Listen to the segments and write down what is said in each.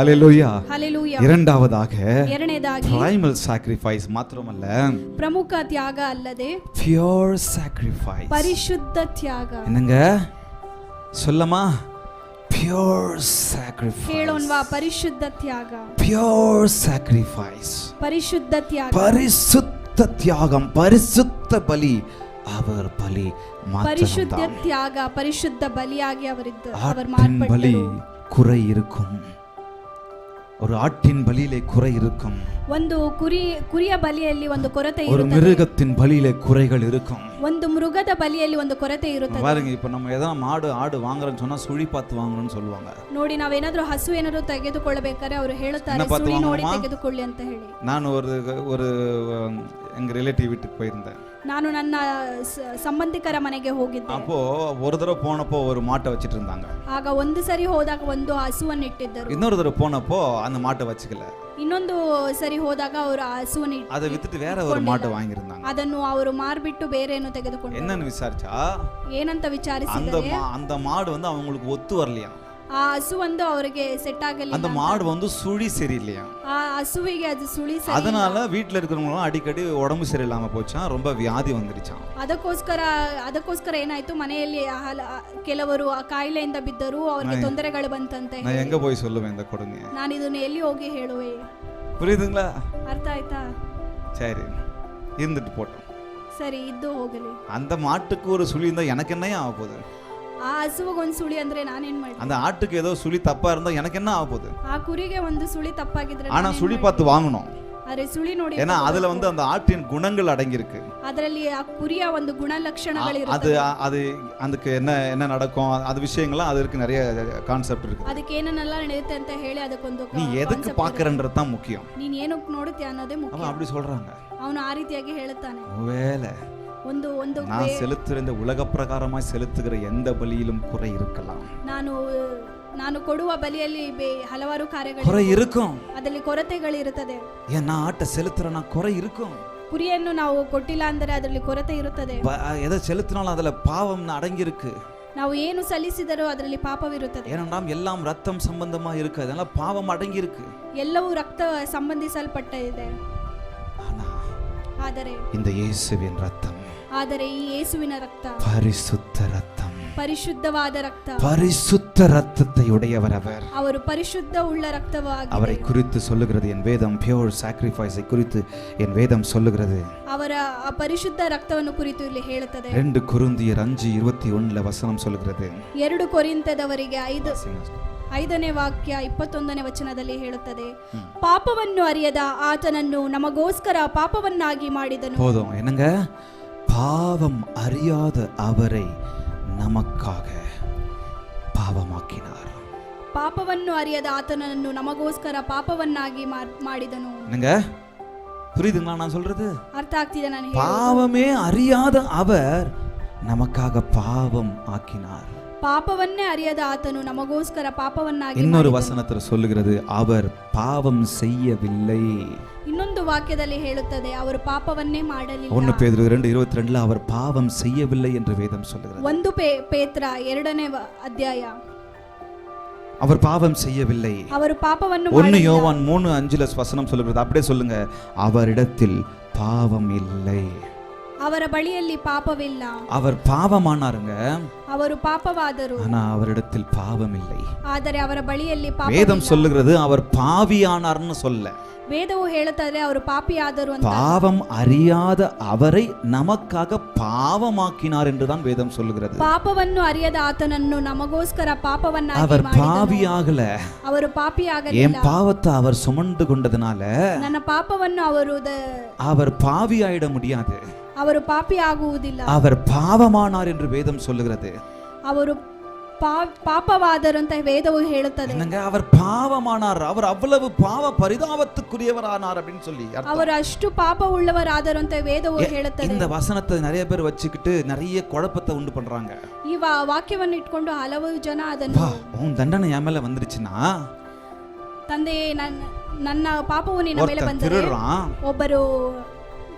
ஹalleluya ஹalleluya. இரண்டாவதாக primal sacrifice மாத்திரமல்ல, ಪ್ರಮುಖ ತ್ಯಾಗ ಅಲ್ಲದೆ pure sacrifice. ಪರಿಶುದ್ಧ ತ್ಯಾಗ. என்னங்க சொல்லமா? pure sacrifice. ಹೇಳೋಣವಾ? ಪರಿಶುದ್ಧ ತ್ಯಾಗ. pure sacrifice. ಪರಿಶುದ್ಧ ತ್ಯಾಗ. பரிசுத்த தியாகம், பரிசுத்த பலி. அவர் பலி மாத்திரம். ಪರಿಶುದ್ಧ ತ್ಯಾಗ, ಪರಿಶುದ್ಧ ಬಲಿಯಾಗಿ அவர் பலி ಮಾರ್ಪಟ್ಟರು. குறை இருக்கும். ஒரு ஆட்டின் பலியிலே குறை இருக்கும். ಒಂದು ಕುರಿಯ ಬಲಿಯಲ್ಲಿ ಒಂದು ಕೊರತೆ ஒரு ಇರುತ್ತದೆ. மிருகத்தின் பலியிலே குறைகள் இருக்கும். ಒಂದು ಮೃಗದ ಬಲಿಯಲ್ಲಿ ಒಂದು ಕೊರತೆ ಇರುತ್ತದೆ. பாருங்க, இப்ப நம்ம ஏதாவது ஆடு வாங்குறோம்னு சொன்னா சுழி பார்த்து வாங்கணும்னு சொல்லுவாங்க. ನೋಡಿ, ನಾವೇನಾದ್ರೂ ಹಸು ಏನಾದ್ರೂ ತೆಗೆದುಕೊಳ್ಳಬೇಕಾದ್ರೆ ಅವರು ಹೇಳುತ್ತಾರೆ ಸುಳಿ ನೋಡಿ ತೆಗೆದುಕೊಳ್ಳಿ ಅಂತ ಹೇಳಿ. ನಾನು ஒரு எங்க ரிலேட்டிவ் வீட்டுக்கு போயிருந்தேன். ನಾನು ನನ್ನ ಸಂಬಂಧಿಕರ ಮನೆಗೆ ಹೋಗಿದ್ದೆ. அப்போ ஒரு தடவை போனப்போ ஒரு மாட்டை வச்சிட்டு இருந்தாங்க. ಆಗ ಒಂದು ಸರಿ ಹೋದಾಗ ಒಂದು ಹಸುವನ್ನು ಇಟ್ಟಿದ್ದರು. இன்னொரு தடவை போனப்போ அந்த மாட்டை வச்சுக்கல. ಇನ್ನೊಂದು ಸರಿ ಹೋದಾಗ ಅವರು ಹಸುವನ್ನು அதை வித்துட்டு வேற ஒரு மாட்டை வாங்கியிருந்தாங்க. ಅದನ್ನು ಅವರು ಮಾರ್ಬಿಟ್ಟು ಬೇರೆ ಏನು ತೆಗೆದುಕೊಂಡು என்னன்னு விசாரிச்சா, ಏನಂತ ವಿಚಾರಿಸಿದರೆ அந்த மாடு வந்து அவங்களுக்கு ஒத்து வரலையா. ಆ ಹಸು ಒಂದು ಅವರಿಗೆ ಸೆಟ್ ಆಗಲಿಲ್ಲ. அந்த மாடு வந்து சுழி சரியில்லையா. ಆ ಹಸುವಿಗೆ ಅದು ಸುಳಿ ಸರಿ. அதனால வீட்ல இருக்கிறவங்க அடிக்கடி உடம்பு சரியில்லாம போச்சாம், ரொம்ப வியாதி வந்துருச்சாம். ಅದಕ್ಕೋಸ್ಕರ ಏನಾಯ್ತು, ಮನೆಯಲ್ಲಿ ಕೆಲವರು ಆ ಕಾಯಿಲೆಯಿಂದ ಬಿದ್ದರು, ಅವರಿಗೆ ತೊಂದರೆಗಳು ಬಂತಂತೆ. நான் எங்க போய் சொல்லுவேன் இந்த கொடுமையை? ನಾನು ಇದನ್ನು ಎಲ್ಲಿ ಹೋಗಿ ಹೇಳುವೆ? புரியுதுங்களா? ಅರ್ಥ ಆಯ್ತಾ? சரி, இருந்துட்டு போட்டோம். ಸರಿ, ಇದ್ದು ಹೋಗಲಿ. அந்த மாட்டுக்கு ஒரு சுழி இருந்தா எனக்கு என்னையா ஆக போகுது? ಆ ಹಸುವಿಗೆ ಒಂದು ಸುಳಿ ಅಂದ್ರೆ ನಾನೇನ್ ಮಾಡಿ? அந்த ஆட்டுக்கு ஏதோ சுழி தப்பா இருந்தா எனக்கு என்ன ஆக போகுது? ಆ ಕುರಿಗೆ ಒಂದು ಸುಳಿ ತಪ್ಪಾಗಿದ್ರೆ ஆனா சுழி பார்த்து வாங்கணும். ಅರೆ ಸುಳಿ ನೋಡಿ, ஏன்னா அதுல வந்து அந்த ஆட்டின் குணங்கள் அடங்கி இருக்கு. ಅದರಲ್ಲಿ ಆ ಕುರಿಯ ಒಂದು ಗುಣಲಕ್ಷಣಗಳು அது ಇರುತ್ತೆ. அது அதுக்கு என்ன நடக்கும், அது விஷயங்கள்லாம் அதுக்கு நிறைய கான்செப்ட் இருக்கு. ಅದಕ್ಕೆ ಏನನ್ನೆಲ್ಲ ನಡೆಯುತ್ತೆ ಅಂತ ಹೇಳಿ ಅದಕ್ಕೊಂದು நீ எதுக்கு பாக்குறன்றது தான் முக்கியம். ನೀನ್ ಏನಕ್ಕೆ ನೋಡುತ್ತೀಯ ಅನ್ನೋದೇ ಮುಖ್ಯ. அவன் அப்படி சொல்றாங்க. ಅವನು ಆ ರೀತಿಯಾಗಿ ಹೇಳುತ್ತಾನೆ. ஒருவேளை ಒಂದು நான் செலுத்துகிற இந்த உலக பிரகாரமாய் செலுத்துகிற எந்த பலியிலும் குறை இருக்கலாம். ನಾನು ಕೊಡುವ ಬಲಿಯಲ್ಲಿ ಹಲವಾರು ಕಾರ್ಯಗಳು குறை இருக்கும். ಅದರಲ್ಲಿ ಕೊರತೆಗಳಿರುತ್ತದೆ. ஏன்னா ஆட்டை செலுத்துறனா குறை இருக்கும். ಕುರಿಯನ್ನು ನಾವು ಕೊಟ್ಟಿಲ್ಲ ಅಂದರೆ ಅದರಲ್ಲಿ ಕೊರತೆ ಇರುತ್ತದೆ. எதை செலுத்தினாலும் அதுல பாவம் அடங்கி இருக்கு. ನಾವು ಏನು ಸಲ್ಲಿಸಿದರೂ ಅದರಲ್ಲಿ ಪಾಪವಿರುತ್ತದೆ. ஏனென்றால் எல்லாம் ரத்தம் சம்பந்தமா இருக்கு, அதனால பாவம் அடங்கி இருக்கு. ಎಲ್ಲವೂ ರಕ್ತ ಸಂಬಂಧಿಸಲ್ಪಟ್ಟ ಇದೆ. ಆದರೆ இந்த இயேசுவின் ரத்தம், ಆದರೆ ಈ ಯೇಸುವಿನ ರಕ್ತ பரிசுத்த ரத்தம், ಪರಿಶುದ್ಧವಾದ ರಕ್ತ, பரிசுத்த ரத்தத்தை உடையவர் அவர். ಅವರು ಪರಿಶುದ್ಧ ಉಳ್ಳ ರಕ್ತವಾಗಿದೆ. அவரை குறித்து சொல்லுகிறது என் வேதம், பியூர் சாக்ரிஃபைஸை குறித்து என் வேதம் சொல்லுகிறது. ಅವರ ಪರಿಶುದ್ಧ ರಕ್ತವನ್ನು ಕುರಿತು ಇಲ್ಲಿ ಹೇಳುತ್ತದೆ. 2 கொரிந்தியர் 5:21 வசனம் சொல்லுகிறது. 2 ಕೊರಿಂಥದವರಿಗೆ 5ನೇ ವಾಕ್ಯ 21ನೇ ವಚನದಲ್ಲಿ ಹೇಳುತ್ತದೆ, ಪಾಪವನ್ನು ಅರಿಯದ ಆತನನ್ನು ನಮಗೋಸ್ಕರ ಪಾಪವನ್ನಾಗಿ ಮಾಡಿದನು. போதும், என்னங்க? பாவம் அறியாத அவரை நமக்காக பாவமாக்கினார். ಪಾಪವನ್ನು ಅರಿಯದ ಆತನನ್ನು ನಮಗೋಸ್ಕರ ಪಾಪವನ್ನಾಗಿ ಮಾಡಿದನು. என்னங்க புரியுதுங்களா நான் சொல்றது? ಅರ್ಥ ಆಗ್ತಿದೆ ನಾನು ಹೇಳೋದು? பாவமே அறியாத அவர் நமக்காக பாவம் ஆக்கினார். ಪಾಪವನ್ನೇ ಅರಿಯದ ಆತನು ನಮಗೋಸ್ಕರ ಪಾಪವನ್ನಾಗಿ. இன்னொரு வசனத்தில் சொல்லுகிறது, அவர் பாவம் செய்யவில்லை. ಇನ್ನೊಂದು ವಾಕ್ಯದಲ್ಲಿ ಹೇಳುತ್ತದೆ, ಅವರು ಪಾಪವನ್ನೇ ಮಾಡಲಿಲ್ಲ. 1 பேதுரு 2:22 அவர் பாவம் செய்யவில்லை என்று வேதம் சொல்லுகிறது. 1 ಪೇತ್ರ 2ನೇ ಅಧ್ಯಾಯ, அவர் பாவம் செய்யவில்லை. ಅವರು ಪಾಪವನ್ನು 1 யோவான் 3:5 வசனம் சொல்லுகிறது, அப்படியே சொல்லுங்க, அவரிடத்தில் பாவம் இல்லை. ಅವರ ಬಳಿಯಲ್ಲಿ ಪಾಪವಿಲ್ಲ. அவர் பாவமானாருங்க, ಅವರು ಪಾಪವಾದರು, ஆனா அவரிடத்தில் பாவம் இல்லை. ಆದರೆ ಅವರ ಬಳಿಯಲ್ಲಿ ಪಾಪ. வேதம் சொல்லுகிறது அவர் பாவியானார்னு சொல்ல, ವೇದವು ಹೇಳುತ್ತದೆ ಅವರು ಪಾಪಿಯಾದರು ಅಂತ. பாவம் அறியாத அவரை நமக்காக பாவமாக்கினார் என்றுதான் வேதம் சொல்லுகிறது. ಪಾಪವನ್ನು ಅರಿಯದ ಆತನನ್ನು ನಮಗೋಸ್ಕರ ಪಾಪವನ್ನಾಗಿ அவர் ಮಾಡಿದನು. பாவியாகல, ಅವರು ಪಾಪಿಯಾಗಲಿಲ್ಲ. என் பாவத்தை அவர் சுமந்து கொண்டதனால ನನ್ನ ಪಾಪವನ್ನು அவர் பாவியாயிட முடியாது. ಅವರು ಪಾಪಿ ಆಗುವುದಿಲ್ಲ. அவர் பாவமானார் என்று வேதம் சொல்லுகிறது. ಅವರು ಪಾಪವಾದರು ಅಂತ ವೇದವು ಹೇಳುತ್ತದೆ. என்னங்க, அவர் பாவமானார், அவர் அவ்வளவு பாவ பரிதாபத்துக்குரியவரானார் அப்படின்னு சொல்லி ಅವರು ಅಷ್ಟು ಪಾಪ ಉಳ್ಳವರಾದರು ಅಂತ ವೇದವು ಹೇಳುತ್ತದೆ. இந்த வசனத்தை நிறைய பேர் வச்சுக்கிட்டு நிறைய குழப்பத்தை உண்டு பண்றாங்க. ಈ ವಾಕ್ಯವನ್ನು ಇಟ್ಕೊಂಡು ಹಲವು ಜನ ಅದನ್ನು, உன் தண்டனை என் மேல வந்துருச்சுன்னா, ತಂದೆ ನನ್ನ ಪಾಪವು ನಿನ್ನ ಮೇಲೆ ಬಂದರೆ, ಒಬ್ಬರು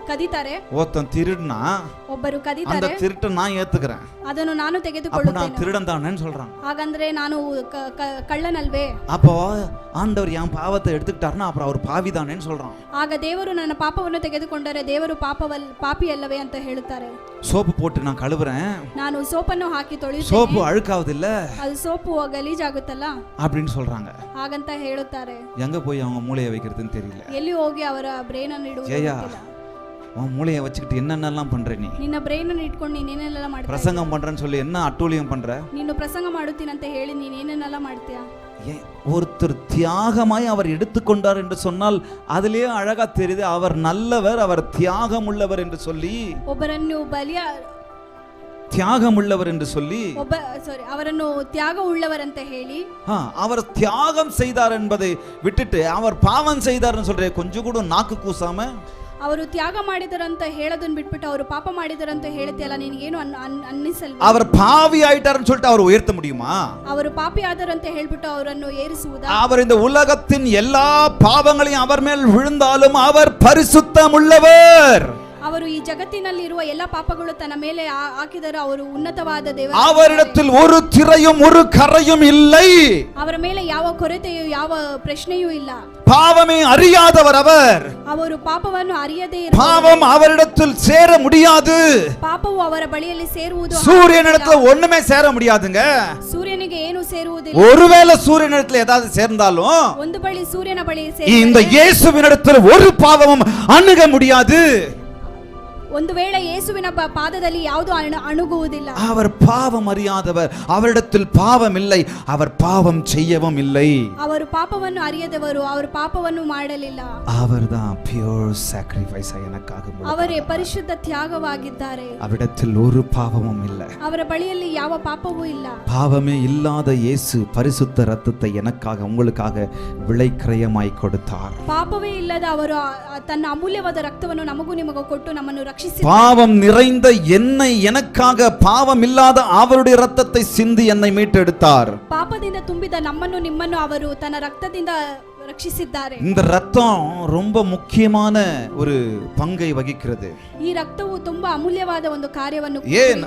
ಕದಿತಾರೆ, ஒருத்தன் திருடுனா ಒಬ್ಬರು அந்த ಕದಿತಾರೆ, திருட்டை நான் ஏத்துக்கிறேன், ಅದನ್ನು ನಾನು அப்ப நான் ತೆಗೆದುಕೊಳ್ಳುತ್ತೇನೆ. திருடன் தானேன்னு சொல்றான். ಹಾಗಂದ್ರೆ ನಾನು ಕಳ್ಳನಲ್ವೇ? அப்போ ஆண்டவர் என் பாவத்தை எடுத்துக்கிட்டாருன்னா அப்புறம் அவர் பாவி தானேன்னு சொல்றான். ಆಗ ದೇವರು ನನ್ನ ಪಾಪವನ್ನು ತೆಗೆದುಕೊಂಡರೆ ದೇವರು ಪಾಪಿ ಅಲ್ಲವೇ ಅಂತ ಹೇಳುತ್ತಾರೆ. சோப்பு போட்டு நான் கழுவுறேன், ನಾನು ಸೋಪನ್ನು ಹಾಕಿ சோப்பு ತೊಳೆಯುತ್ತೇನೆ, அழுக்காவது இல்ல ಅದು ಸೋಪು ಗಲೀಜಾಗುತ್ತಲ್ಲ அப்படின்னு சொல்றாங்க. ಹಾಗಂತ ಹೇಳುತ್ತಾರೆ. எங்க போய் அவங்க மூளையை வைக்கிறதுன்னு தெரியல. ಎಲ್ಲಿ ಹೋಗಿ ಅವರ ಬ್ರೈನ್ ಅನ್ನು ಇಡುವುದು ஜெயா, ಗೊತ್ತಿಲ್ಲ. உன் மூளையை வச்சுக்கிட்டு என்னென்னலாம் பண்ற நீ? ನಿನ್ನ ಬ್ರೈನ್ ಅನ್ನು ಇಟ್ಕೊಂಡು ನೀನೇನೆಲ್ಲ ಮಾಡ್ತೀಯ? பிரசங்கம் பண்றேன்னு சொல்லி என்ன அட்டூழியம் பண்ற? ನೀನು ಪ್ರಸಂಗ ಮಾಡುತ್ತೀನಂತ ಹೇಳಿ ನೀನೇನೆಲ್ಲ ಮಾಡ್ತೀಯಾ? ஒருத்தர் தியாகமாய் அவர் எடுத்துக்கொண்டார் என்று சொன்னால் அதிலே அழகா தெரியுது அவர் நல்லவர், அவர் தியாகம் உள்ளவர் என்று சொல்லி, ಒಬ್ಬರನ್ನು தியாகம் உள்ளவர் என்று சொல்லி, ಅವರನ್ನು ತ್ಯಾಗ ಉಳ್ಳವರಂತ ಹೇಳಿ, அவர் தியாகம் செய்தார் என்பதை விட்டுட்டு அவர் பாவம் செய்தார்னு சொல்றே, கொஞ்சம் கூட நாக்கு கூசாம ಅವರು ತ್ಯಾಗ ಮಾಡಿದರಂತ ಹೇಳೋದನ್ನ ಬಿಟ್ಬಿಟ್ಟು ಅವರು ಪಾಪ ಮಾಡಿದರಂತ ಹೇಳ್ತಿಯಲ್ಲ, ನಿನಗೇನು ಅನ್ನಿಸಲ್ವಾ? அவர் பாவி ஆயிட்டாருன்னு சொல்லிட்டு அவர் உயர்த்த முடியுமா? ಅವರು ಪಾಪಿ ಆದರಂತ ಹೇಳ್ಬಿಟ್ಟು ಅವರನ್ನು ಏರಿಸುವುದಾ? அவர் இந்த உலகத்தின் எல்லா பாவங்களையும் அவர் மேல் விழுந்தாலும் அவர் பரிசுத்தம் உள்ளவர். ಅವರು ಈ ಜಗತ್ತಿನಲ್ಲಿರುವ ಎಲ್ಲ ಪಾಪಗಳು ತನ್ನ ಮೇಲೆ ಹಾಕಿದರೂ ಅವರು ಉನ್ನತವಾದ ದೇವರು. அவரிடத்தில் ஒரு திரையும் ஒரு கரையும் இல்லை. ಅವರ ಮೇಲೆ ಯಾವ ಕೊರತೆಯೂ ಯಾವ ಪ್ರಶ್ನೆಯೂ ಇಲ್ಲ. பாவமே அறியாதவர் அவர். ಅವರು ಪಾಪವನ್ನು ಅರಿಯದೇ பாவம் அவரிடத்தில் சேர முடியாது. ಪಾಪವು ಅವರ ಬಳಿಯಲ್ಲಿ ಸೇರುವುದು. சூரியனிடத்துல ஒண்ணுமே சேர முடியாதுங்க. ಸೂರ್ಯನಿಗೆ ಏನು ಸೇರುವುದಿಲ್ಲ. ஒருவேளை சூரியனிடத்துல ஏதாவது சேர்ந்தாலும் ಒಂದು ಬಳಿ ಸೂರ್ಯನ ಬಳಿ இந்த இயேசுவினிடத்தில் ஒரு பாவமும் அணுக முடியாது. ಒಂದು ವೇಳೆ ಯೇಸುವಿನ ಪಾದದಲ್ಲಿ ಯಾವುದು ಅಣುಗುವುದಿಲ್ಲ. அவர் பாவம் அறியாதவர், அவரிடத்தில் பாவம் இல்லை, அவர் பாவம் செய்யவும் இல்லை. ಅವರು ಪಾಪವನ್ನು ಅರಿಯದವರು, ಅವರು ಪಾಪವನ್ನು ಮಾಡಲಿಲ್ಲ. அவர்தான் பியூர் சாக்ரிஃபைஸ் எனக்காக. ಅವರೇ ಪರಿಶುದ್ಧ ತ್ಯಾಗವಾಗಿದ್ದಾರೆ. அவரிடத்தில் ஒரு பாவமும் இல்லை. ಅವರ ಬಳಿಯಲ್ಲಿ ಯಾವ ಪಾಪವೂ ಇಲ್ಲ. பாவமே இல்லாத இயேசு பரிசுத்த இரத்தத்தை எனக்காக உங்களுக்காக விலைக்கிரயமாய் கொடுத்தார். ಪಾಪವೇ ಇಲ್ಲದ ಅವರು ತನ್ನ ಅಮೂಲ್ಯವಾದ ರಕ್ತವನ್ನು ನಮಗೂ ನಿಮಗೂ ಕೊಟ್ಟು ನಮ್ಮನ್ನು ರಕ್ಷಿಸಿದ್ದಾರೆ. பாவம் நிறைந்த என்னை எனக்காக பாவம் இல்லாத அவருடைய இரத்தத்தை சிந்தி என்னை மீட்டெடுத்தார். ಪಾಪದಿಂದ ತುಂಬಿದ ನಮ್ಮನ್ನು ನಿಮ್ಮನ್ನು ಅವರು ತನ್ನ ರಕ್ತದಿಂದ ರಕ್ಷಿಸಿದ್ದಾರೆ. இந்த ரத்தம் ரொம்ப முக்கியமான ஒரு பங்கை வகிக்கிறது. ಈ ರಕ್ತವು ತುಂಬಾ ಅಮೂಲ್ಯವಾದ ಒಂದು ಕಾರ್ಯವನ್ನು ஏன்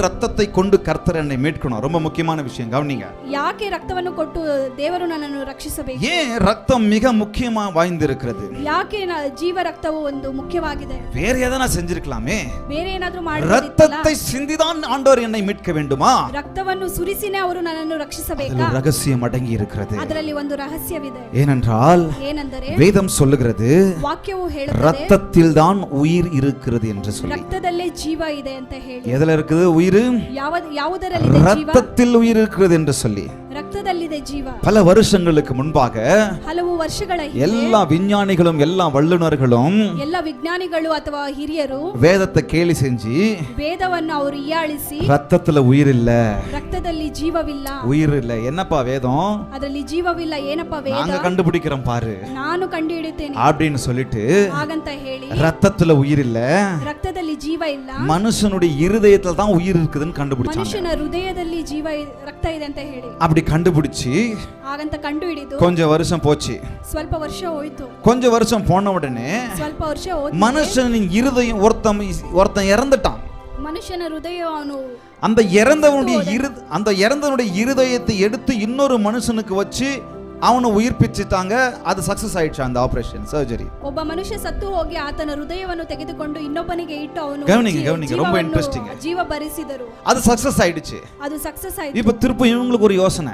ரத்தத்தை கொண்டு கர்த்தர் என்னை மீட்கணும்? ரொம்ப முக்கியமான விஷயம், கவனிங்க. ಯಾಕೆ ರಕ್ತವನ್ನು ಕೊಟ್ಟು ದೇವರು ನನ್ನನ್ನು ರಕ್ಷಿಸಬೇಕು? ஏன் ரத்தம் மிக முக்கியமா வாய்ந்திருக்கிறது? ಯಾಕೆ ಜೀವ ರಕ್ತವು ಒಂದು ಮುಖ್ಯವಾಗಿದೆ? வேற எதனா செஞ்சிருக்கலாமே, ಬೇರೆ ಏನಾದರೂ ಮಾಡಬಹುದಿತ್ತಲ್ಲ. ரத்தத்தை சிந்திதான் ஆண்டவர் என்னை மீட்க வேண்டுமா? ರಕ್ತವನ್ನು ಸುರಿಸಿನೇ ಅವರು ನನ್ನನ್ನು ರಕ್ಷಿಸಬೇಕಾ? அதில் ரகசியம் அடங்கி இருக்கிறது. ಅದರಲ್ಲಿ ಒಂದು ರಹಸ್ಯವಿದೆ. ஏனென்றால் ಏನೆಂದರೆ வேதம் சொல்லுகிறது, ವಾಕ್ಯವು ಹೇಳುತ್ತದೆ ரத்தத்தில் தான் உயிர் இருக்கிறது என்று சொல்லி. ರಕ್ತದಲ್ಲೇ ಜೀವ ಇದೆ ಅಂತ ಹೇಳಿ. எதுல இருக்குது உயிர்? ಯಾವುದರಲ್ಲಿ ಇದೆ ಜೀವ? ரத்தத்தில் உயிர் இருக்கிறது என்று சொல்லி. ರಕ್ತದಲ್ಲಿದೆ ಜೀವ. பல வருஷங்களுக்கு முன்பாக ಹಲವು ವರ್ಷಗಳ ಹಿಂದೆ எல்லா விஞ்ஞானிகளும் எல்லா வல்லுநர்களும் ಎಲ್ಲ ವಿಜ್ಞಾನಿಗಳು ಅಥವಾ ಹಿರಿಯರು வேதத்தை கேலி செஞ்சு ವೇದವನ್ನು ಅವರು ಇಯಾಳಿಸಿ ரத்தத்துல உயிர் இல்ல, ರಕ್ತದಲ್ಲಿ ಜೀವವಿಲ್ಲ, உயிர் இல்ல, என்னப்பா வேதம், ಅದರಲ್ಲಿ ಜೀವವಿಲ್ಲ, ಏನಪ್ಪಾ ವೇದ, நாங்க கண்டுபிடிக்கிறோம் பாரு ನಾನು ಕಂಡುಹಿಡಿಯುತ್ತೇನೆ அப்படின்னு சொல்லிட்டு ಹಾಗಂತ ಹೇಳಿ ரத்தத்துல உயிர் இல்ல, ರಕ್ತದಲ್ಲಿ ಜೀವ ಇಲ್ಲ, மனுஷனுடைய இருதயத்துல தான் உயிர் இருக்குதுன்னு கண்டுபிடிச்சாங்க. ಮನುಷ್ಯನ ಹೃದಯದಲ್ಲಿ ರಕ್ತ ಇದೆ ಅಂತ ಹೇಳಿ அப்படி கண்டுபிடிச்சு ಹಾಗಂತ ಕಂಡುಹಿಡಿದು கொஞ்சம் வருஷம் போச்சு. ಸ್ವಲ್ಪ ವರ್ಷ ಹೋಯ್ತು. கொஞ்சம் வருஷம் போன உடனே ಸ್ವಲ್ಪ ವರ್ಷ ಹೋದ மனுஷனின் இருதயம் ஒருத்தன் இறந்துட்டான். ಮನುಷ್ಯನ ಹೃದಯ ಅವನು அந்த இறந்தவனுடைய இருதயத்தை எடுத்து இன்னொரு மனுஷனுக்கு வச்சு அவனை உயிர்ப்பிச்சுட்டாங்க. அது சக்சஸ் ஆயிடுச்சு அந்த ஆபரேஷன் சர்ஜரி. ಒಬ್ಬ ಮನುಷ್ಯ ಸತ್ತು ಹೋಗಿ ಆತನ ಹೃದಯವನ್ನು ತೆಗೆದುಕೊಂಡು ಇನ್ನೊಬ್ಬನಿಗೆ ಇಟ್ಟು ಅವನು கவனிங்க ரொம்ப இன்ட்ரெஸ்டிங். ಜೀವ ಬರಿಸಿದರು. அது சக்சஸ் ஆயிடுச்சு. ಅದು ಸಕ್ಸಸ್ ಆಯ್ತು. இப்போ திரும்ப இவங்களுக்கு ஒரு யோசனை,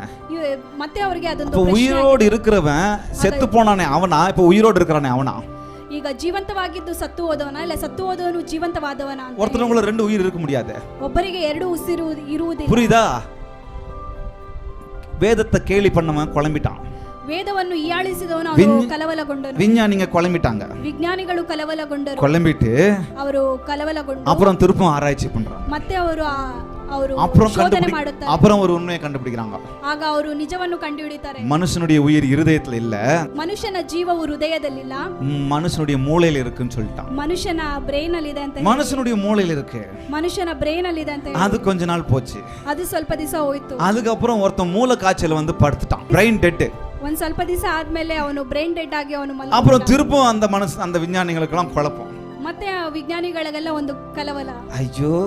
ಮತ್ತೆ ಅವರಿಗೆ ಅದೊಂದು இப்போ உயிரோடு இருக்கிறவன் செத்து போனானே அவனா, இப்போ உயிரோடு இருக்கிறானே அவனா? ಈಗ ಜೀವಂತವಾಗಿದ್ದು ಸತ್ತು ಹೋದವನ ಇಲ್ಲ ಸತ್ತು ಹೋದವನು ಜೀವಂತವಾದವನ? ஒருத்தவங்கள ரெண்டு உயிர் இருக்க முடியாது. ಒಬ್ಬರಿಗೆ ಎರಡು ಉಸಿರು ಇರುವುದಿಲ್ಲ. புரியுதா? வேதத்தை கேலி பண்ணவன் குழம்பிட்டான். ವೇದವನ್ನು ಇಯಾಳಿಸಿದವನು ಅವನು ಕಲವಲಗೊಂಡನು. விஞ்ஞானிங்க குழம்பிட்டாங்க. ವಿಜ್ಞಾನಿಗಳು ಕಲವಲಗೊಂಡರು. குழம்பிட்டு ಅವರು ಕಲವಲಗೊಂಡು அப்புறம் திரும்ப ஆராய்ச்சி பண்றாங்க. ಮತ್ತೆ ಅವರು ಶೋಧನೆ ಮಾಡುತ್ತಾರೆ. அப்புறம் ஒரு உண்மையை கண்டுபிடிக்கிறாங்க. ಆಗ ಅವರು ನಿಜವನ್ನು ಕಂಡುಹಿಡಿತಾರೆ. மனுஷனுடைய உயிர் இருதயத்துல இல்ல, ಮನುಷ್ಯನ ಜೀವವು ಹೃದಯದಲ್ಲಿಲ್ಲ, மனுஷனுடைய மூளையில இருக்குன்னு சொல்லிட்டான். ಮನುಷ್ಯನ ಬ್ರೈನ್ ಅಲ್ಲಿ ಇದೆ ಅಂತ. மனுஷனுடைய மூளையில இருக்கு, ಮನುಷ್ಯನ ಬ್ರೈನ್ ಅಲ್ಲಿ ಇದೆ ಅಂತ. அது கொஞ்ச நாள் போச்சு. ಅದು ಸ್ವಲ್ಪ ದಿವಸ ಹೋಯ್ತು. அதுக்கப்புறம் ஒருத்தன் மூளை காய்ச்சல் வந்து படுத்துட்டான், பிரெயின் டெட். ಒಂದ್ ಸ್ವಲ್ಪ ದಿವಸ ಆದ್ಮೇಲೆ ಅವನು ಬ್ರೈನ್ ಡೆಡ್ ಆಗಿ ಅವನು அப்புறம் திருப்பும் அந்த விஞ்ஞானிகளுக்கெல்லாம் குழப்பம். ಮತ್ತೆ ಆ ವಿಜ್ಞಾನಿಗಳಿಗೆಲ್ಲ ಒಂದು ಕಲವಲ. ஐயோ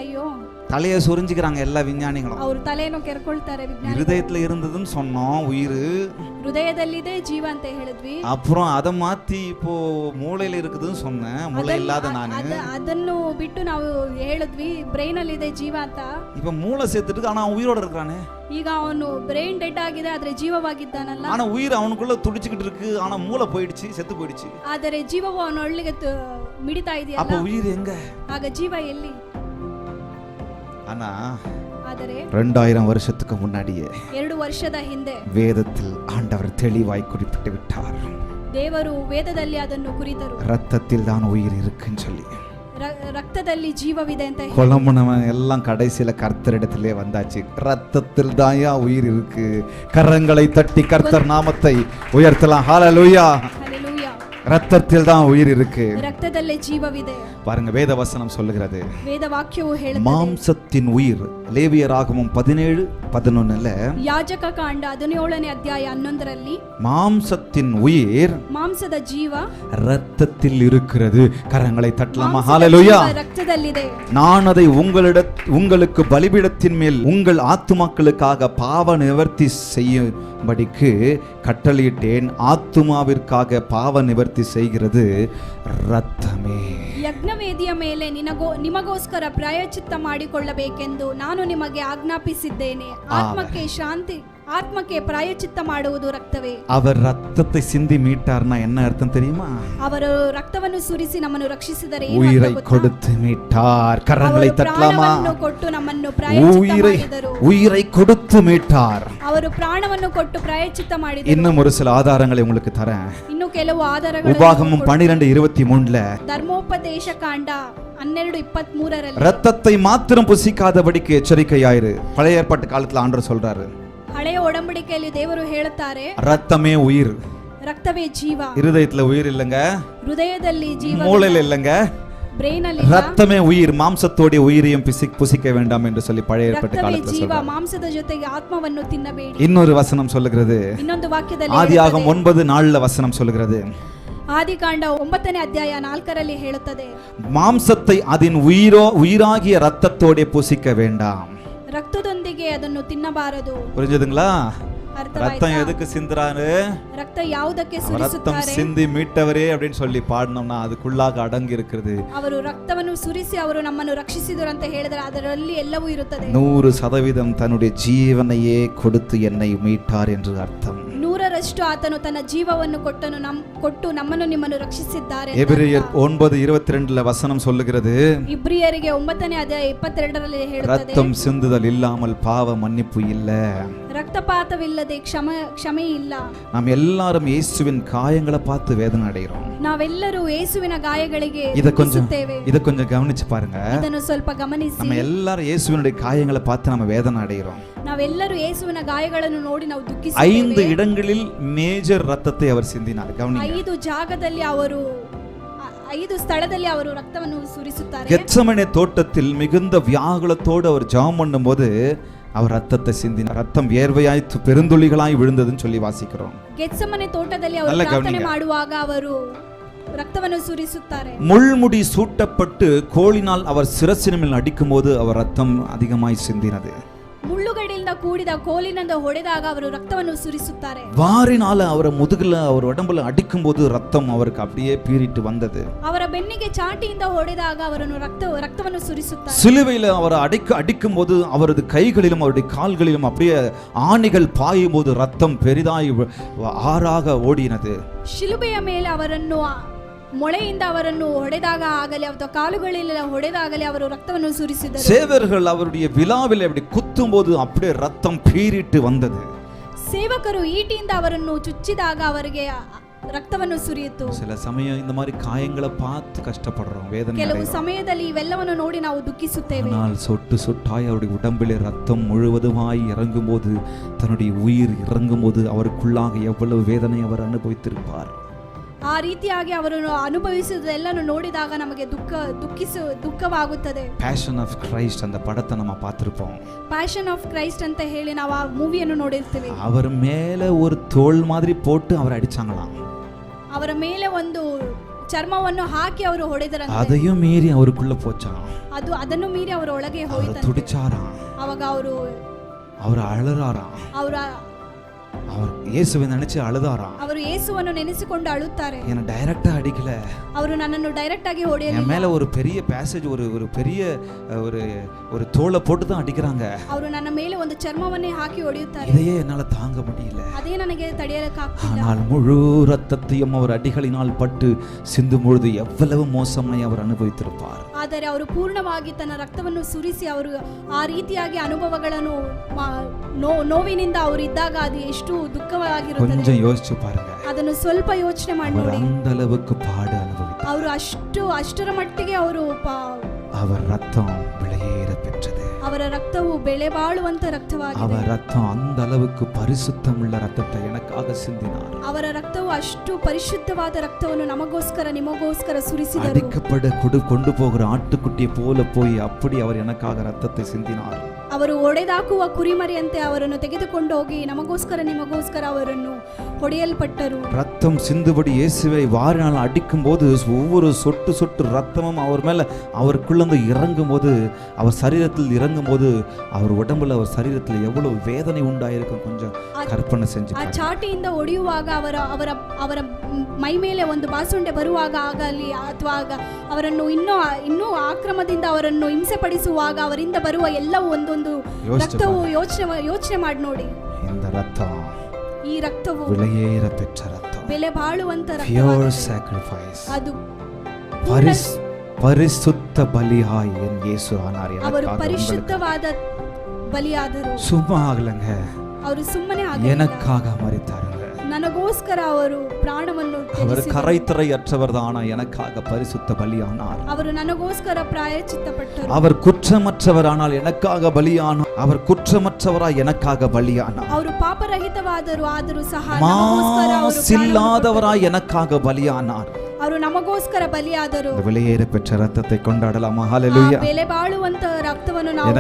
ಅಯ್ಯೋ தலையை சொரிஞ்சுக்கிறாங்க எல்லா விஞ்ஞானிகளும். ಅವರು ತಲೆಯನ್ನು ಕೆರ್ಕೊಳ್ತಾರೆ ವಿಜ್ಞಾನಿ. ஹிருதயத்துல இருந்ததுன்னு சொன்னோம் உயிர், ಹೃದಯದಲ್ಲಿದೆ ಜೀವ ಅಂತ ಹೇಳಿದ್ವಿ. அப்புறம் அதை மாத்தி இப்போ மூளையில இருக்குதுன்னு சொன்னேன், மூளை இல்லாத நானு. ಅದನ್ನು ಬಿಟ್ಟು ನಾವು ಹೇಳಿದ್ವಿ ಬ್ರೈನ್ ಅಲ್ಲಿ ಇದೆ ಜೀವ ಅಂತ. இப்ப மூளை சேர்த்துட்டு ஆனா அவன் உயிரோட இருக்கிறானே. ಈಗ ಅವನು ಬ್ರೈನ್ ಡೆಡ್ ಆಗಿದೆ ಆದ್ರೆ ಜೀವವಾಗಿದ್ದಾನಲ್ಲ. ஆனா உயிர் அவனுக்குள்ள துடிச்சுக்கிட்டு இருக்கு, ஆனா மூளை போயிடுச்சு, செத்து போயிடுச்சு. ಆದರೆ ಜೀವವು ಅವನ ಒಳ್ಳೆಗೆ ಮಿಡಿತಾ ಇದೆಯಲ್ಲ. அப்ப உயிர் எங்க? ಆಗ ಜೀವ ಎಲ್ಲಿ? ஆனா ಆದರೆ 2000 வருஷத்துக்கு முன்னாடியே 2 ವರ್ಷದ ಹಿಂದೆ வேதத்தில் ஆண்டவர் தெளிவாய் குறிப்பிட்டு விட்டார். ದೇವರು ವೇದದಲ್ಲಿ ಅದನ್ನು ಕುರಿತರು. ரத்தத்தில் தான் உயிர் இருக்குன்னு சொல்லி. ரத்தದಲ್ಲಿ ಜೀವವಿದೆ ಅಂತ ಹೇಳಿ. கொலமுனவன் எல்லாம் கடைசியில கர்த்தரிடத்திலே வந்தாச்சு. ரத்தத்தில் தாயா உயிர் இருக்கு. கரங்களை தட்டி கர்த்தர் நாமத்தை உயர்த்தலாம். ஹalleluya. ஹalleluya. ரத்தத்தில் தான் உயிர் இருக்கு. ரத்ததல்லே ஜீவவிದೆ. பாருங்க வேத வசனம் சொல்லுகிறது. வேத வாಕ್ಯವು ಹೇಳುತ್ತದೆ மாம்சத்தின் உயிர். லேவியராகமம் 17:11ல ಯಾಜಕ ಕಾಂಡ 17ನೇ ಅಧ್ಯಾಯ 11ರಲ್ಲಿ மாம்சத்தின் உயிர் ಮಾಂಸದ ಜೀವ ரத்தத்தில் இருக்கிறது. கரங்களை தட்டலாமா? ஹalleluya. ரத்ததல்லிದೆ. நான் அதை உங்களுக்கு பலிபீடத்தின் மேல் உங்கள் ஆத்துமாக்களுக்காக பாவ நிவர்த்தி செய்யும்படிக்கு கட்டளையிட்டேன். ஆத்துமாவிற்காக பாவ நிவர்த்தி செய்கிறது ரத்தமே. ಯಜ್ಞವೇದಿಯ ಮೇಲೆ ನಿಮಗೋಸ್ಕರ ಪ್ರಾಯಶ್ಚಿತ್ತ ಮಾಡಿಕೊಳ್ಳಬೇಕೆಂದು ನಾನು ನಿಮಗೆ ಆಜ್ಞಾಪಿಸಿದ್ದೇನೆ. ಆತ್ಮಕ್ಕೆ ಪ್ರಾಯಶ್ಚಿತ್ತ ಮಾಡುವುದು ರಕ್ತವೇ. அவர் ரத்தத்தை சிந்தி மீட்டார்னா என்ன அர்த்தம் தெரியுமா? ಅವರು ರಕ್ತವನ್ನು ಸುರಿಸಿ ನಮ್ಮನ್ನು ರಕ್ಷಿಸಿದರೆ உயிரை கொடுத்து மீட்டார். கரங்களை தட்டலாமா? ಕೊಟ್ಟು ನಮ್ಮನ್ನು ಪ್ರಾಯಶ್ಚಿತ್ತ ಮಾಡಿದರು. உயிரை கொடுத்து மீட்டார். ಅವರು ಪ್ರಾಣವನ್ನು ಕೊಟ್ಟು ಪ್ರಾಯಶ್ಚಿತ್ತ ಮಾಡಿದರು. இன்னும் ஒரு சில ஆதாரங்களை உங்களுக்கு தரேன். ಇನ್ನು ಕೆಲವು ಆಧಾರಗಳು உபாகமம் 12:23ல ಧರ್ಮೋಪದೇಶ ಕಾಂಡ 12:23ರಲ್ಲಿ ரத்தத்தை மாத்திரம் புசிக்காதபடிக்கு எச்சரிக்கையாயிரு. பழைய ஏற்பாட்டு காலத்துல ஆண்டவர் சொல்றாரு. ಹಳೆಯ ಒಡಂಬಡಿಕೆಯಲ್ಲಿ ದೇವರು ಹೇಳುತ್ತಾರೆ ரத்தமே உயிர். ರಕ್ತವೇ ಜೀವ. இருதயத்துல உயிர் இல்லங்க, ಹೃದಯದಲ್ಲಿ ಜೀವ, மூளையில இல்லங்க, ಬ್ರೈನ್ ಅಲ್ಲಿ ரத்தமே உயிர். மாம்சத்தோட உயிரையும் புசிக்க வேண்டாம் என்று சொல்லி பழைய ஏற்பாட்டு காலத்துல ಜೀವ. சொல்றாரு. ಮಾಂಸದ ಜೊತೆಗೆ ಆತ್ಮವನ್ನು ತಿನ್ನಬೇಡಿ. இன்னொரு வசனம் சொல்லுகிறது. ಇನ್ನೊಂದು ವಾಕ್ಯದಲ್ಲಿ ஆதியாகமம் 9:4 வசனம் சொல்லுகிறது. ಆದಿಕಾಂಡ 9ನೇ ಅಧ್ಯಾಯ 4ರಲ್ಲಿ ಹೇಳುತ್ತದೆ, மாம்சத்தை அதன் உயிராகிய ரத்தத்தோட புசிக்க வேண்டாம். ರಕ್ತದೊಂದಿಗೆ ಅದನ್ನು ತಿನ್ನಬಾರದು. புரிஞ்சதுங்களா? ಅರ್ಥವಾಯ್ತಾ? ரத்தம் எதுக்கு சிந்துறாரு? ರಕ್ತ ಯಾವುದಕ್ಕೆ ரத்தம் ಸುರಿಸುತ್ತಾರೆ? சிந்தி மீட்டவரே அப்படின்னு சொல்லி பாடினோம்னா அதுக்குள்ளாக அடங்கி இருக்கிறது. ಅವರು ರಕ್ತವನ್ನು ಸುರಿಸಿ ಅವರು ನಮ್ಮನ್ನು ರಕ್ಷಿಸಿದರು ಅಂತ ಹೇಳಿದರೆ ಅದರಲ್ಲಿ ಎಲ್ಲವೂ ಇರುತ್ತದೆ. 100% தன்னுடைய ஜீவனையே கொடுத்து என்னை மீட்டார் என்று அர்த்தம். 100% ಆತನು ತನ್ನ ಜೀವವನ್ನು ಕೊಟ್ಟು ನಮ್ಮನ್ನು ನಿಮ್ಮನ್ನು ರಕ್ಷಿಸಿದ್ದಾರೆ. எபிரேயர் 9:22ல வசனம் சொல்லுகிறது. ಇಬ್ರಿಯರಿಗೆ 9ನೇ ಅಧ್ಯಾಯ 22ರಲ್ಲಿ ಹೇಳುತ್ತದೆ, ரத்தம் சிந்துதல் இல்லாமல் பாவ மன்னிப்பு இல்ல. ರಕ್ತಪಾತವಿಲ್ಲದೆ ಕ್ಷಮೆ ಇಲ್ಲ. நாம் எல்லாரும் இயேசுவின் காயங்களை பார்த்து வேதனை அடைகிறோம். ನಾವೆಲ್ಲರೂ ಯೇಸುವಿನ ಗಾಯಗಳಿಗೆ இத கொஞ்சம் கவனிச்சு பாருங்க. ಇದನ್ನು ಸ್ವಲ್ಪ ಗಮನಿಸಿ. நம்ம எல்லாரும் இயேசுவினுடைய காயங்களை பார்த்து நம்ம வேதனை அடைகிறோம். ನಾವೆಲ್ಲರೂ ಯೇಸುವಿನ ಗಾಯಗಳನ್ನು ನೋಡಿ ನಾವು ದುಃಖಿಸುತ್ತೇವೆ. 5 இடங்களில் மேஜர் ரத்தத்தை அவர் சிந்தினார். கவனிங்க. 5 ಜಾಗದಲ್ಲಿ ಅವರು 5 ಸ್ಥಳದಲ್ಲಿ ಅವರು ರಕ್ತವನ್ನು ಸುರಿಸುತ್ತಾರೆ. கெத்செமனே தோட்டத்தில் மிகுந்த வியாகுலத்தோடு அவர் ஜெபம் பண்ணும்போது அவர் ரத்தத்தை சிந்தினார். ரத்தம் வியர்வையாய் பெருந்துளிகளாய் விழுந்ததுன்னு சொல்லி வாசிக்கிறோம். ಗೆತ್ಸೆಮನೆ ತೋಟದಲ್ಲಿ ಅವರು ಪ್ರಾರ್ಥನೆ ಮಾಡುವಾಗ ಅವರು ரத்தವನ್ನು ಸುರಿಸುತ್ತಾರೆ. முள்முடி சூட்டப்பட்டு கோலினால் அவர் சிரசின் மேல் அடிக்கும்போது அவர் ரத்தம் அதிகமாய் சிந்தினது. ಮುಳ್ಳುಗಡಿಯಿಂದ ಕೂಡಿದ ಕೋಲಿನಿಂದ ಹೊಡೆದಾಗ ಅವರು ರಕ್ತವನ್ನು ಸುರಿಸುತ್ತಾರೆ. வாரினால அவரை முதுகுல அவர் உடம்புல அடிக்கும்போது ரத்தம் அவருக்கு அப்படியே பீறிட்டு வந்தது. ಅವರ ಬೆನ್ನಿಗೆ ಚಾಟಿಯಿಂದ ಹೊಡೆದಾಗ ಅವರನ್ನು ರಕ್ತವನ್ನು ಸುರಿಸುತ್ತಾರೆ. சிலுவையில அவரை அடிக்கும்போது அவரது கைகளிலும் அவருடைய கால்களிலும் அப்படியே ஆணிகள் பாயும்போது ரத்தம் பெரிதாய் ஆறாக ஓடினது. ಶಿಲುಬೆಯ ಮೇಲೆ ಅವರನ್ನು ಮೊಳೆಯಿಂದ ಅವರನ್ನು ಹೊಡೆದಾಗ ಆಗಲಿ ಅಥವಾ ಕಾಲುಗಳಿಲ್ಲ ಹೊಡೆದಾಗಲಿ ಅವರು ರಕ್ತವನ್ನು ಸುರಿಸಿದರು. சேவர்கள் அவருடைய விலாவில் அப்படி குத்தும்போது அப்படியே ரத்தம் பீறிட்டு வந்தது. ಸೇವಕರು ಈಟಿಯಿಂದ ಅವರನ್ನು ಚುಚ್ಚಿದಾಗ ಅವರಿಗೆ ರಕ್ತವನ್ನು ಸುರಿಯಿತು. சில சமயம் இந்த மாதிரி காயங்களை பார்த்து கஷ்டப்படுறோம், வேதனை. ಕೆಲವು ಸಮಯದಲ್ಲಿ ಇವೆಲ್ಲವನ್ನು ನೋಡಿ ನಾವು ದುಃಖಿಸುತ್ತೇವೆ. ஆனால் சொட்டு சொட்டாய் அவருடைய உடம்பிலே ரத்தம் முழுவதுமாய் இறங்கும்போது, தன்னுடைய உயிர் இறங்கும்போது அவருக்குள்ளாக எவ்வளவு வேதனை அவர் அனுபவித்திருப்பார். ಆ ರೀತಿಯಾಗಿ ಅವರನ್ನು ಅನುಭವಿಸುವುದೆಲ್ಲನೂ ನೋಡಿದಾಗ ನಮಗೆ ದುಃಖವಾಗುತ್ತದೆ. Passion of Christ அந்த படத்தை நம்ம பார்த்திருப்போம். ಪ್ಯಾಷನ್ ಆಫ್ ಕ್ರೈಸ್ಟ್ ಅಂತ ಹೇಳಿ ನಾವು ಆ ಮೂವಿಯನ್ನು ನೋಡಿರ್ತೀವಿ. அவர் மேல ஒரு தோல் மாதிரி போட்டு அவர் அடிச்சாங்களாம். ಅವರ ಮೇಲೆ ಒಂದು ಚರ್ಮವನ್ನು ಹಾಕಿ ಅವರು ಹೊಡೆದರಂತೆ. அதையும் மீறி அவருக்குள்ள போச்சாம். ಅದನ್ನು ಮೀರಿ ಅವರ ಒಳಗೆ அவர் ಹೋಯಿತು. துடிச்சாராம். ಅವಾಗ ಅವರು அழறாராம். அவர் இயேசுவை நினைச்சு அழுதாராம். ಅವರು ಯೇಸುವನ್ನು ನೆನೆಸಿಕೊಂಡು ಅಳುತ್ತಾರೆ. என்ன டைரக்டா அடிக்கல, ಅವರು நன்னನ್ನು டைரக்ட் ಆಗಿ ಹೊಡೆಯಲಿಲ್ಲ. என் மேல ஒரு பெரிய பேசேஜ் ஒரு பெரிய ஒரு தோலை போட்டு தான் அடிக்கிறாங்க. ಅವರು ನನ್ನ ಮೇಲೆ ಒಂದು ಚರ್ಮವನ್ನೇ ಹಾಕಿ ಹೊಡೆಯುತ್ತಾರೆ. இதையே என்னால தாங்க முடியல. ಅದೇ ನನಗೆ ತಡೆಯಲಿಕ್ಕಾಗ್ತಿಲ್ಲ. ஆனால் முழு ரத்தத்தையும் அவர் அடிகளினால் பட்டு சிந்தும் பொழுது எவ்வளவு மோசமாய் அவர் அனுபவித்திருப்பார். ಆದರೆ ಅವರು ಪೂರ್ಣವಾಗಿ ತನ್ನ ರಕ್ತವನ್ನು ಸುರಿಸಿ ಅವರು ಆ ರೀತಿಯಾಗಿ ಅನುಭವಗಳನ್ನು ನೋವಿನಿಂದ ಅವರು ಇದ್ದಾಗ ಅದು ಎಷ್ಟು ದುಃಖವಾಗಿರುತ್ತದೆ. கொஞ்சம் யோசிச்சு பாருங்க. ಅದನ್ನು ಸ್ವಲ್ಪ ಯೋಚನೆ ಮಾಡಿ ನೋಡಿ. அந்த அளவுக்கு பாடு அனுபவித்தார். ಅವರು ಅಷ್ಟರ ಮಟ್ಟಿಗೆ ಅವರು அவர் ரத்தம் விலையேற பெற்றது. ಅವರ ರಕ್ತವು ಬೆಲೆ ಬಾಳುವಂತ ರಕ್ತವಾಗಿದೆ. அவர் ரத்தம் அந்த அளவுக்கு பரிசுத்தமுள்ள ரத்தத்தை எனக்காக சிந்தினார். ಅವರ ರಕ್ತವು ಅಷ್ಟು ಪರಿಶುದ್ಧವಾದ ರಕ್ತವನ್ನು ನಮಗೋಸ್ಕರ ನಿಮಗೋಸ್ಕರ ಸುರಿಸಿದರು. அடிக்கப்பட கொண்டு போகிற ஆட்டுக்குட்டியை போல போய் அப்படி அவர் எனக்காக ரத்தத்தை சிந்தினார். ಅವರು ಒಡೆದಾಕುವ ಕುರಿಮರಿಯಂತೆ ಅವರನ್ನು ತೆಗೆದುಕೊಂಡು ಹೋಗಿ ನಮಗೋಸ್ಕರ ನಿಮಗೋಸ್ಕರ ಅವರನ್ನು ಹೊಡೆಯಲ್ಪಟ್ಟರು. ரத்தம் சிந்துபடி இயேசுவை வாரினால் அடிக்கும் போது ஒவ்வொரு சொட்டு சொட்டு ரத்தமும் அவர் மேல அவருக்குள்ள இறங்கும் போது, அவர் சரீரத்தில் இறங்கும் போது, அவர் உடம்புல அவர் சரீரத்தில் எவ்வளவு வேதனை உண்டாயிருக்கும் கொஞ்சம் கற்பனை செஞ்சு. ಆ ಚಾಟಿಯಿಂದ ಹೊಡೆಯುವಾಗ ಅವರ ಮೈ ಮೇಲೆ ಒಂದು ಬಾಸುಂಡೆ ಬರುವಾಗ ಆಗಲಿ ಅಥವಾ ಅವರನ್ನು ಇನ್ನೂ ಆಕ್ರಮದಿಂದ ಅವರನ್ನು ಹಿಂಸೆ ಪಡಿಸುವಾಗ ಅವರಿಂದ ಬರುವ ಎಲ್ಲವೂ ಒಂದೊಂದು ರಕ್ತವು ಯೋಚನೆ ಮಾಡಿ ನೋಡಿ. ಈ ರಕ್ತವು ವಿಲೆಯೇற பெற்ற ரத்தம், ಬೆಲೆ ಬಾಳುವಂತ ಪ್ಯೂರ್ ಸ್ಯಾಕ್ರಿಫೈಸ್. ಅದು பரிசுத்த பலியாய் என் இயேசு ஆனார். ಅವರು ಪರಿಶುದ್ಧವಾದ ಬಲಿಯಾದರು. சும்மா ஆகலங்க, ಅವರು ಸುಮ್ಮನೆ ಆಗಲಿಲ್ಲ. எனக்காக மரித்தாருங்க. ನನಗೋಸ್ಕರ ಅವರು ಪ್ರಾಣವನ್ನು அவர் கரைத்தறையற்றவர் தானா எனக்காக பரிசுத்த பலியானார். ಅವರು ನನಗೋಸ್ಕರ ಪ್ರಾಯಶ್ಚಿತ್ತಪಟ್ಟರು. அவர் குற்றமற்றவரானால் எனக்காக பலியானார். அவர் குற்றமற்றவராய் எனக்காக பலியானார். ಅವರು ಪಾಪರಹಿತವಾದರು ಆದರೂ ಸಹ ನಮಗೋಸ್ಕರ ಅವರು இல்லாதவராய் எனக்காக பலியானார். ಅವರು ನಮಗೋಸ್ಕರ ಬಲಿಯಾದರು. விலையேற பெற்ற ரத்தத்தை கொண்டாடலாமா? ஹalleluya. ಬೆಲೆ ಬಾಳುವಂತ ರಕ್ತವನ್ನು ನಾವು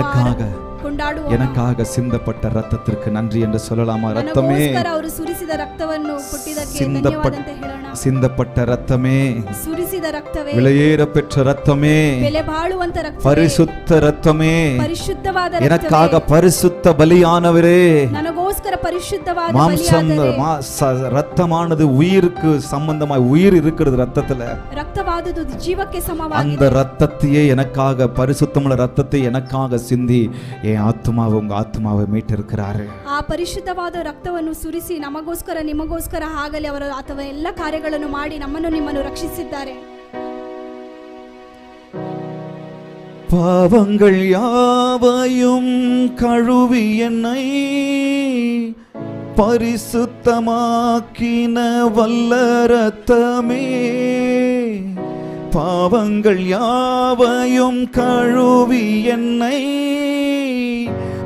ಕೊಂಡಾಡುವ. எனக்காக சிந்தப்பட்ட ரத்தத்திற்கு நன்றி என்று சொல்லலாமா? ரத்தமே, ಅವರು ಸುರಿಸಿದ ರಕ್ತವನ್ನು ಕೊಟ್ಟಿದ್ದಕ್ಕೆ ಧನ್ಯವಾದ ಅಂತ ಹೇಳೋಣ. சிந்தப்பட்ட ரத்தமே, ಸುರಿಸಿದ ರಕ್ತವೇ, விலையேற பெற்ற ரத்தமே, ಬೆಲೆ ಬಾಳುವಂತ ರಕ್ತವೇ, பரிசுத்த ரத்தமே, ಪರಿಶುದ್ಧವಾದ ರಕ್ತವೇ, எனக்காக பரிசுத்த பலியானவரே, ನನಗೋಸ್ಕರ ಪರಿಶುದ್ಧವಾದ மாம்சம் ಬಲಿಯಾದರೆ. ரத்தமானது உயிருக்கு சம்பந்தமாய், உயிர் இருக்கிறது ரத்தத்துல. ரத்தவாதது ஜீவಕ್ಕೆ ಸಮವಾಗಿದೆ. அந்த ரத்தத்தையே எனக்காக, பரிசுத்தமுள்ள ரத்தத்தை எனக்காக சிந்தி என் ஆத்துமாவை, உங்க ஆத்துமாவை மீட்டிருக்கிறாரு. ಆ ಪರಿಶುದ್ಧವಾದ ರಕ್ತವನ್ನು ಸುರಿಸಿ ನಮಗೋಸ್ಕರ ನಿಮಗೋಸ್ಕರ ಆಗಲಿ ಅವರು ಅಥವಾ ಎಲ್ಲ ಕಾರ್ಯಗಳನ್ನು ಮಾಡಿ ನಮ್ಮನ್ನು ನಿಮ್ಮನ್ನು ರಕ್ಷಿಸಿದ್ದಾರೆ. பாவங்கள் யாவையும் கழுவி என்னை பரிசுத்தமாக்கின வல்ல ரத்தமே, பாவங்கள் யாவையும் கழுவி என்னை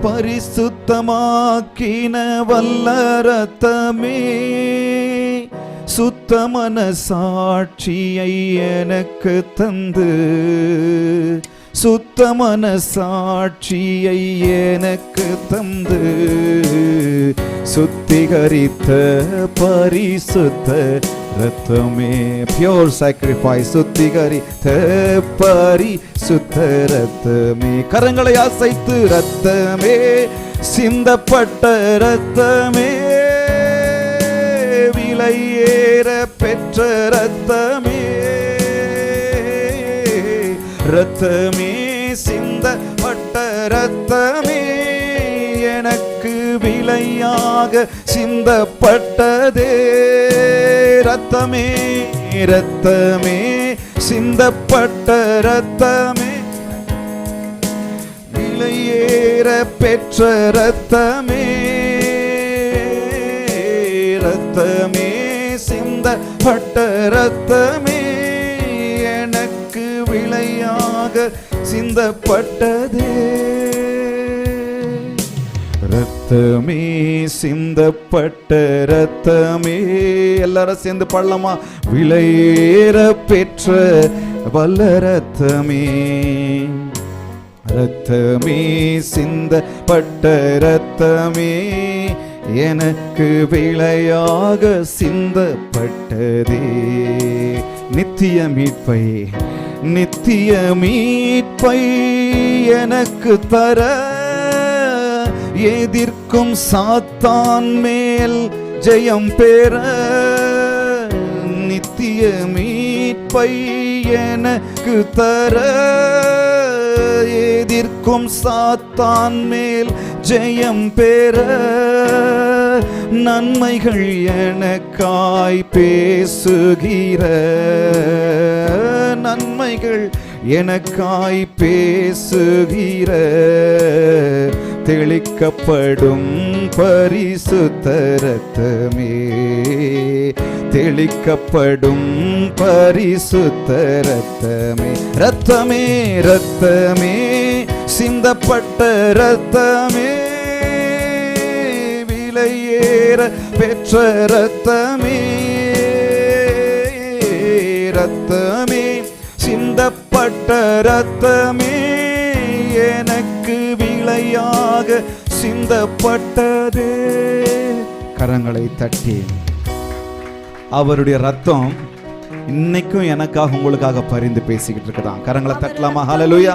பரிசுத்தமாக்கின வல்ல ரத்தமே, சுத்த மனசாட்சியை எனக்கு தந்து, சுத்த மனசாட்சியை எனக்கு தந்து, சுத்திகரித்த பரிசுத்த ரத்தமே, பியூர் சாக்ரிஃபைஸ், சுத்திகரித்த பரிசுத்த ரத்தமே, கரங்களை அசைத்து ரத்தமே, சிந்தப்பட்ட ரத்தமே, விலையேற பெற்ற ரத்தமே, ரத்தமே, சிந்தப்பட்ட ரத்தமே, எனக்கு விலையாக சிந்தப்பட்டதே ரத்தமே, ரத்தமே, சிந்தப்பட்ட ரத்தமே, விலையேற பெற்ற ரத்தமே, ரத்தமே, சிந்தப்பட்ட ரத்தமே, எனக்கு விலையாக சிந்தப்பட்டதே ரத்தமே. ரத்தமே சிந்தப்பட்ட ரத்தமே, எல்லாரும் சேர்ந்து பாடலாமா? விலையேற பெற்ற வல்ல ரத்தமே, ரத்தமே சிந்தப்பட்ட ரத்தமே, எனக்கு விலையாக சிந்தப்பட்டதே. நித்திய மீட்பை, நித்திய மீட்பை எனக்கு தர, எதிர்க்கும் சாத்தான் மேல் ஜெயம் பெற, நித்திய மீட்பை எனக்கு தர, எதிர்க்கும் சாத்தான் மேல் ஜெயம் பெற, நன்மைகள் எனக்காய் பேசுகிற, நன்மைகள் எனக்காய் பேசுகிற, தெளிக்கப்படும் பரிசுத்த ரத்தமே, தெளிக்கப்படும் பரிசுத்த ரத்தமே, ரத்தமே ரத்தமே சிந்தப்பட்ட ரத்தமே, விலையேற பெற்ற ரத்தமே, ரத்தமே சிந்தப்பட்ட ரத்தமே, எனக்கு விலையாக சிந்தப்பட்டதே. கரங்களை தட்டி அவருடைய ரத்தம் இன்னைக்கும் எனக்காக உங்களுக்காக பரிந்து பேசிக்கிட்டு இருக்குதான். கரங்களை தட்டலாமா? ஹalleluya.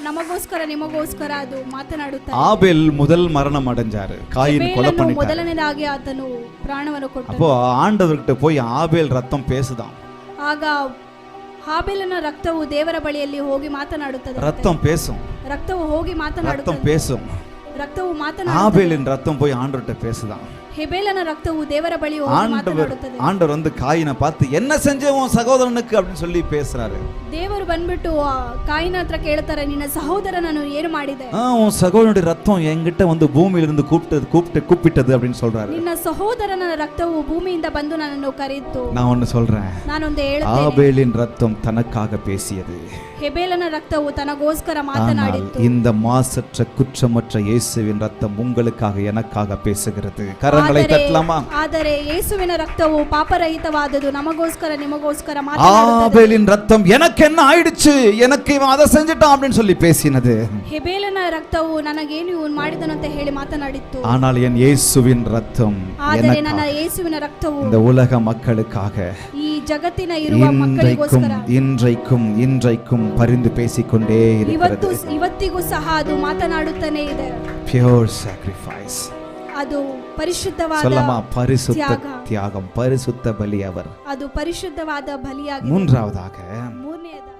ನಮಗೋಸ್ಕರ ನಿಮಗೋಸ್ಕರ ಅದು ಮಾತನಾಡುತ್ತಾರೆ. ஆபேல் முதல் மரணம் அடைஞ்சாரு, காயின் கொலை பண்ணிட்டாரு. ಮೊದಲನೇದಾಗಿ ಆತನು ಪ್ರಾಣವನ್ನು ಕೊಟ್ಟನು. அப்போ ஆண்டவர்கிட்ட போய் ஆபேல் ரத்தம் பேசுதான். ಆಗ ಹಾಬೇಲನ ರಕ್ತವು ದೇವರ ಬಳಿಯಲ್ಲಿ ಹೋಗಿ ಮಾತನಾಡುತ್ತದೆ. ரத்தம் பேசும், ರಕ್ತವು ಹೋಗಿ ಮಾತನಾಡುತ್ತದೆ. ரத்தம் பேசும். ರಕ್ತವು ಮಾತನಾಡುತ್ತದೆ. ஆபேலின் ரத்தம் போய் ஆண்டவர்கிட்ட பேசுதான். ஹெபேலன ரக்தವು ದೇವರ ಬಳಿ ಹೋಗಿ ಮಾತನಾಡುತ್ತದೆ. ஆண்டவர் வந்து காயினை பார்த்து என்ன செஞ்ச உன் சகோதரனுக்கு அப்படின்னு சொல்லி பேசுறாரு. ದೇವರು ಬಂದ್ಬಿಟ್ಟು ಕಾಯಿನ ಹತ್ರ ಕೇಳ್ತಾರೆ, ನಿನ್ನ ಸಹೋದರನನ್ನು ಏನು ಮಾಡಿದೆ? உன் சகோதரனுடைய ரத்தம் என்கிட்ட வந்து பூமியிலிருந்து கூப்பிட்டது அப்படின்னு சொல்றாரு. ನಿನ್ನ ಸಹೋದರನ ರಕ್ತವು ಭೂಮಿಯಿಂದ ಬಂದು ನನ್ನನ್ನು ಕರೆಯಿತು. நான் ஒன்னு சொல்றேன், ನಾನೊಂದು ಹೇಳುತ್ತೇನೆ. ஆபேலின் ரத்தம் தனக்காக பேசியது, ஹெபேலன ரக்தವು ತನಗೋಸ್ಕರ ಮಾತನಾಡಿತು. இந்த மாசற்ற குற்றமற்ற இயேசுவின் ரத்தம் உங்களுக்காக எனக்காக பேசுகிறது. கரங்களை தட்டலாமா? ಆದರೆ ಯೇಸುವಿನ ರಕ್ತವು ಪಾಪರಹಿತವಾದದು, ನಮಗೋಸ್ಕರ ನಿಮಗೋಸ್ಕರ ಮಾತನಾಡುತ್ತದೆ. ஆபேலின் ரத்தம் எனக்கு என்ன ஆயிடுச்சு, எனக்கு இவன் அதை செஞ்சிட்டான் அப்படின்னு சொல்லி பேசினது. ஹெபேலನ ರಕ್ತವು ನನಗೇನು ಇವನು ಮಾಡಿದನಂತ ಹೇಳಿ ಮಾತನಾಡಿತ್ತು. ஆனால் என் இயேசுவின் ரத்தம், ಆದರೆ ನನ್ನ ಯೇಸುವಿನ ರಕ್ತವು இந்த உலக மக்களுக்காக, ಈ ಜಗತ್ತಿನ ಇರುವ ಮಕ್ಕಳಿಗೋಸ್ಕರ இன்றைக்கும் இன்றைக்கும் பரிந்து பேசிக்கொண்டே இருக்கிறது. ಇವತ್ತಿಗೂ ಸಹ ಅದು ಮಾತನಾಡುತ್ತಾನೆ ಇದೆ. Pure sacrifice, ಅದು ಪರಿಶುದ್ಧವಾದ சொல்லமா? பரிசுத்த தியாகம், பரிசுத்த பலி அவர். ಅದು ಪರಿಶುದ್ಧವಾದ ಬಲಿಯಾಗಿದೆ. மூன்றாவதாக ಮೂರನೆಯದು